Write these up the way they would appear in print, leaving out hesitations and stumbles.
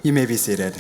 You may be seated.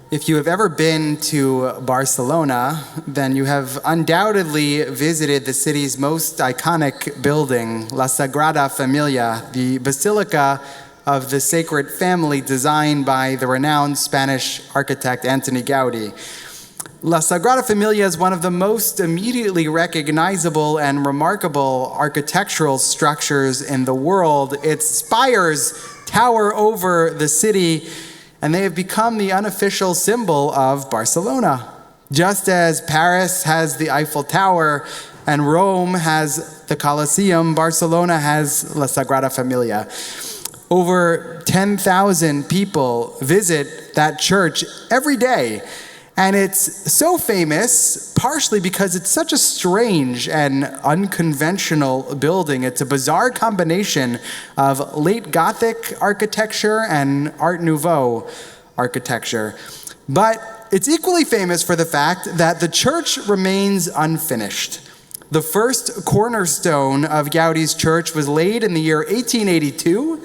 If you have ever been to Barcelona, then you have undoubtedly visited the city's most iconic building, La Sagrada Familia, the Basilica of the Sacred Family designed by the renowned Spanish architect Antoni Gaudí. La Sagrada Familia is one of the most immediately recognizable and remarkable architectural structures in the world. Its spires tower over the city, and they have become the unofficial symbol of Barcelona. Just as Paris has the Eiffel Tower and Rome has the Colosseum, Barcelona has La Sagrada Familia. Over 10,000 people visit that church every day. And it's so famous, partially because it's such a strange and unconventional building. It's a bizarre combination of late Gothic architecture and Art Nouveau architecture. But it's equally famous for the fact that the church remains unfinished. The first cornerstone of Gaudí's church was laid in the year 1882.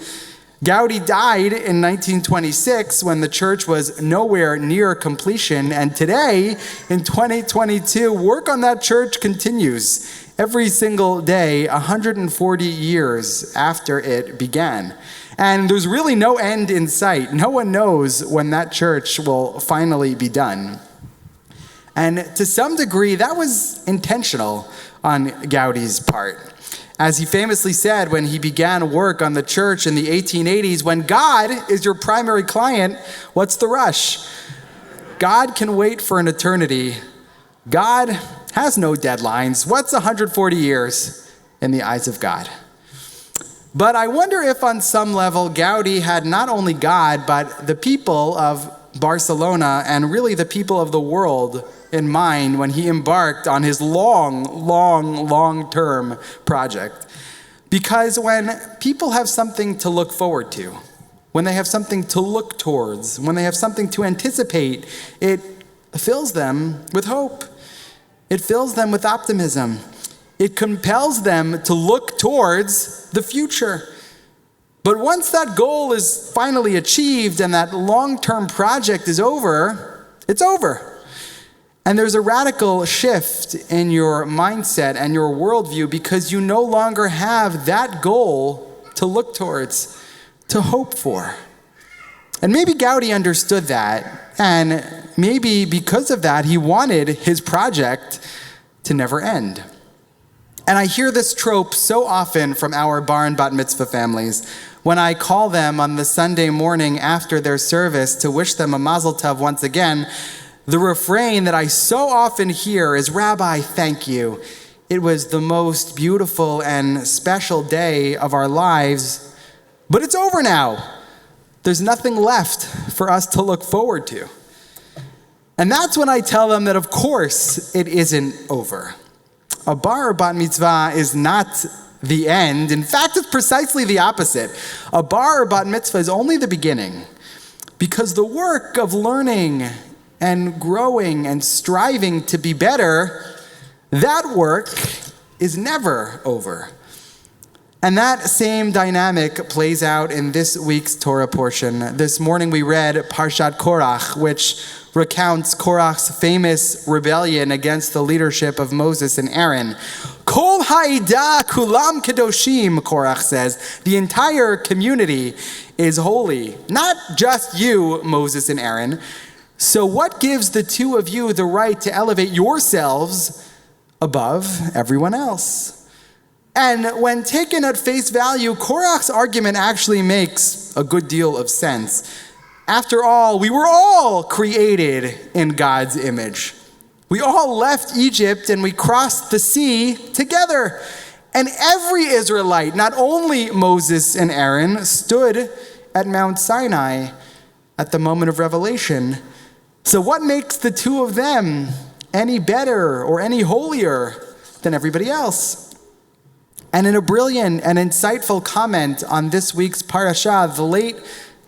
Gaudí died in 1926 when the church was nowhere near completion, and today, in 2022, work on that church continues every single day, 140 years after it began. And there's really no end in sight. No one knows when that church will finally be done. And to some degree, that was intentional on Gaudí's part. As he famously said when he began work on the church in the 1880s, when God is your primary client, what's the rush? God can wait for an eternity. God has no deadlines. What's 140 years in the eyes of God? But I wonder if on some level Gaudí had not only God, but the people of Barcelona and really the people of the world in mind when he embarked on his long-term project. Because when people have something to look forward to, when they have something to look towards, when they have something to anticipate, it fills them with hope. It fills them with optimism. It compels them to look towards the future. But once that goal is finally achieved and that long-term project is over, it's over. And there's a radical shift in your mindset and your worldview because you no longer have that goal to look towards, to hope for. And maybe Gaudí understood that, and maybe because of that, he wanted his project to never end. And I hear this trope so often from our bar and bat mitzvah families. When I call them on the Sunday morning after their service to wish them a mazel tov once again, the refrain that I so often hear is, "Rabbi, thank you. It was the most beautiful and special day of our lives, but it's over now. There's nothing left for us to look forward to." And that's when I tell them that, of course, it isn't over. A bar or bat mitzvah is not the end. In fact, it's precisely the opposite. A bar or bat mitzvah is only the beginning, because the work of learning and growing and striving to be better, that work is never over. And that same dynamic plays out in this week's Torah portion. This morning we read Parshat Korach, which recounts Korach's famous rebellion against the leadership of Moses and Aaron. Kol ha'ida kulam kedoshim, Korach says. The entire community is holy. Not just you, Moses and Aaron. So what gives the two of you the right to elevate yourselves above everyone else? And when taken at face value, Korach's argument actually makes a good deal of sense. After all, we were all created in God's image. We all left Egypt and we crossed the sea together. And every Israelite, not only Moses and Aaron, stood at Mount Sinai at the moment of revelation. So what makes the two of them any better or any holier than everybody else? And in a brilliant and insightful comment on this week's parasha, the late,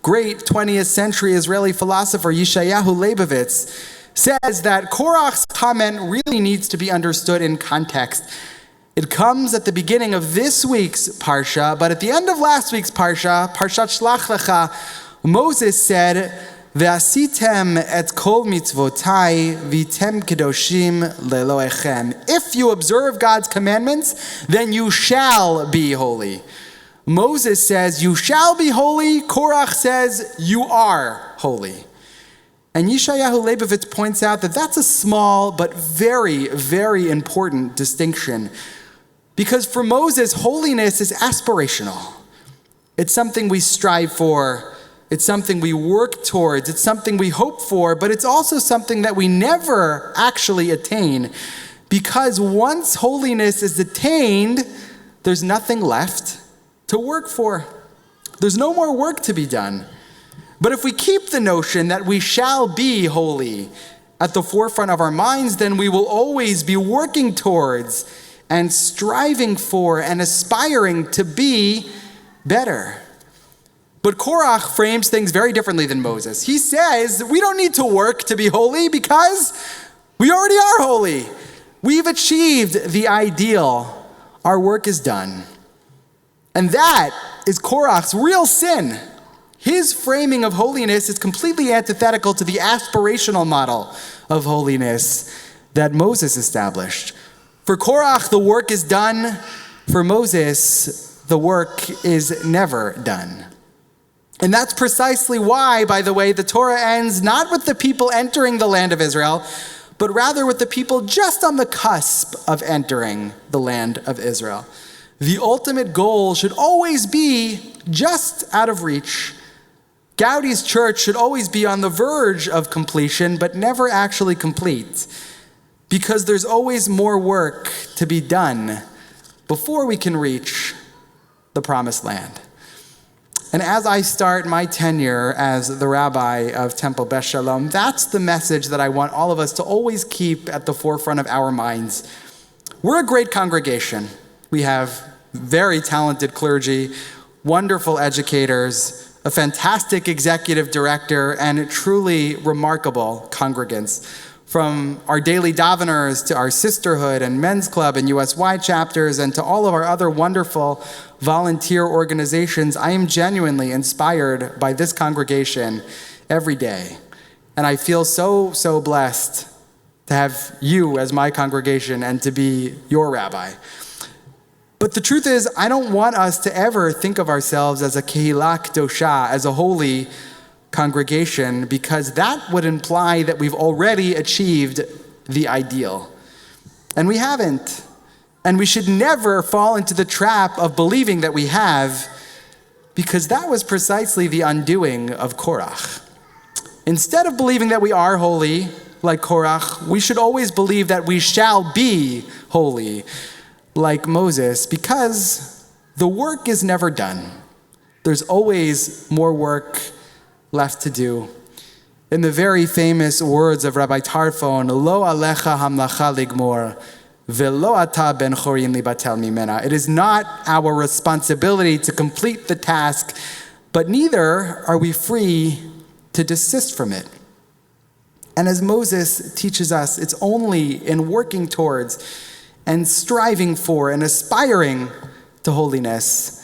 great 20th century Israeli philosopher Yeshayahu Leibovitz says that Korach's comment really needs to be understood in context. It comes at the beginning of this week's parsha, but at the end of last week's parsha, Parshat Shlach Lecha, Moses said, "Ve'asitem et kol mitzvotai v'item kedoshim leloechem." If you observe God's commandments, then you shall be holy. Moses says, you shall be holy. Korach says, you are holy. And Yeshayahu Leibovitz points out that that's a small but very, very important distinction. Because for Moses, holiness is aspirational. It's something we strive for. It's something we work towards. It's something we hope for. But it's also something that we never actually attain. Because once holiness is attained, there's nothing left to work for. There's no more work to be done. But if we keep the notion that we shall be holy at the forefront of our minds, then we will always be working towards and striving for and aspiring to be better. But Korach frames things very differently than Moses. He says, we don't need to work to be holy because we already are holy. We've achieved the ideal. Our work is done. And that is Korach's real sin. His framing of holiness is completely antithetical to the aspirational model of holiness that Moses established. For Korach, the work is done. For Moses, the work is never done. And that's precisely why, by the way, the Torah ends not with the people entering the land of Israel, but rather with the people just on the cusp of entering the land of Israel. The ultimate goal should always be just out of reach. Gaudi's church should always be on the verge of completion, but never actually complete, because there's always more work to be done before we can reach the promised land. And as I start my tenure as the rabbi of Temple Beth Shalom, that's the message that I want all of us to always keep at the forefront of our minds. We're a great congregation. We have very talented clergy, wonderful educators, a fantastic executive director, and truly remarkable congregants. From our daily daveners to our sisterhood and men's club and USY chapters and to all of our other wonderful volunteer organizations, I am genuinely inspired by this congregation every day. And I feel so, so blessed to have you as my congregation and to be your rabbi. But the truth is, I don't want us to ever think of ourselves as a kehilah kedosha, as a holy congregation, because that would imply that we've already achieved the ideal. And we haven't. And we should never fall into the trap of believing that we have, because that was precisely the undoing of Korach. Instead of believing that we are holy, like Korach, we should always believe that we shall be holy, like Moses, because the work is never done. There's always more work left to do. In the very famous words of Rabbi Tarfon, Lo alecha hamlacha ligmor, velo ata ben chorin libatel mimena. It is not our responsibility to complete the task, but neither are we free to desist from it. And as Moses teaches us, it's only in working towards and striving for and aspiring to holiness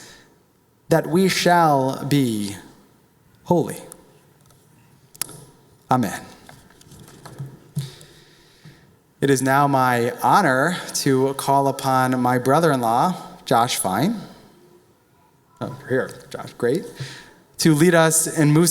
that we shall be holy. Amen. It is now my honor to call upon my brother-in-law, Josh Fine. Oh, here, Josh, great. To lead us in Musa.